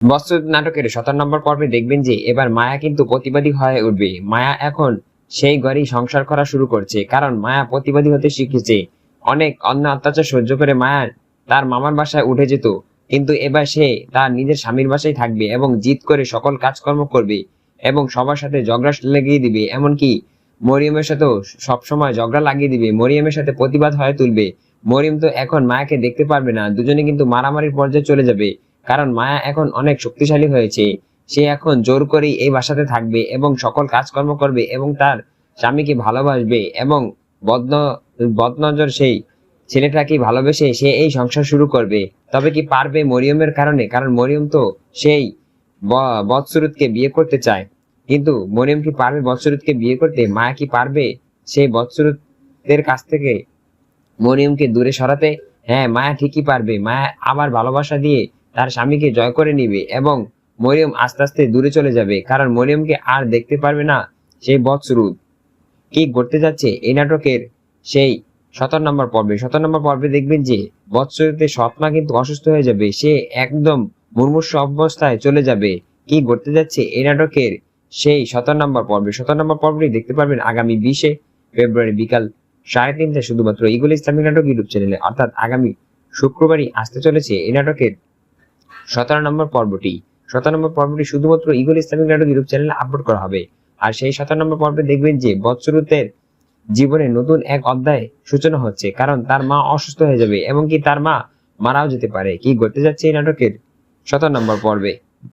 বস্ত্র নাটকের 17 নম্বর পর্বে দেখবেন যে এবার মায়া কিন্তু প্রতিবাদী হয়ে উঠবে। মায়া এখন সেই ঘরেই সংসার করা শুরু করছে, কারণ মায়া প্রতিবাদী হতে শিখেছে। অনেক অন্যায় অত্যাচার সহ্য করে মায়া তার মামার বাসায় উঠে যেত, কিন্তু এবার সে তার নিজের স্বামীর বাসায় থাকবে এবং জিদ করে সকল কাজকর্ম করবে এবং সবার সাথে ঝগড়া লাগিয়ে দিবে। এমনকি মরিয়মের সাথেও সবসময় ঝগড়া লাগিয়ে দিবে, মরিয়মের সাথে প্রতিবাদ হয়ে তুলবে। মরিয়ম তো এখন মায়াকে দেখতে পারবে না, দুজনে কিন্তু মারামারির পর্যায়ে চলে যাবে, কারণ মায়া এখন অনেক শক্তিশালী হয়েছে। সে এখন জোর করেই এই বাসাতে থাকবে এবং সকল কাজকর্ম করবে এবং তার স্বামীকে ভালোবাসবে এবং বদ বদনজর সেই ছেলেটাকে ভালোবেসে সে এই সংসার শুরু করবে। তবে কি পারবে মরিয়মের কারণে? কারণ মরিয়ম তো সেই বৎসুরতকে বিয়ে করতে চায়, কিন্তু মরিয়ম কি পারবে বৎসুরতকে বিয়ে করতে? মায়া কি পারবে সেই বৎসুরতের কাছ থেকে মরিয়মকে দূরে সরাতে? হ্যাঁ, মায়া ঠিকই পারবে। মায়া আবার ভালোবাসা দিয়ে তার স্বামীকে জয় করে নিবে এবং মরিয়ম আস্তে আস্তে দূরে চলে যাবে, কারণ মরিয়মকে আর দেখতে পারবে না সেই বৎসুরত। কি ঘটতে যাচ্ছে এই নাটকের সেই 17 নম্বর পর্বে? 17 নম্বর পর্বে দেখবেন যে বৎসরতের সৎমা কিন্তু অসুস্থ হয়ে যাবে, সে একদম মুমূর্ষু অবস্থায় চলে যাবে। কি ঘটতে যাচ্ছে এই নাটকের সেই 17 নম্বর পর্বে? 17 নম্বর পর্বটি দেখতে পারবেন আগামী 20 ফেব্রুয়ারি বিকাল 3:30টায় শুধুমাত্র ইগল ইসলামিক নাটক ইউটিউব চ্যানেলে। অর্থাৎ আগামী শুক্রবারই আসতে চলেছে এই নাটকের 17 নম্বর পর্বটি। 17 নম্বর পর্বটি শুধুমাত্র ইগল ইসলামিক নাটক ইউটিউব চ্যানেলে আপলোড করা হবে। আর সেই 17 নম্বর পর্বে দেখবেন যে বৎসরতের জীবনে নতুন এক অধ্যায় সূচনা হচ্ছে, কারণ তার মা অসুস্থ হয়ে যাবে এবং কি তার মা মারাও যেতে পারে। কি ঘটতে যাচ্ছে এই নাটকের 17 নম্বর পর্বে?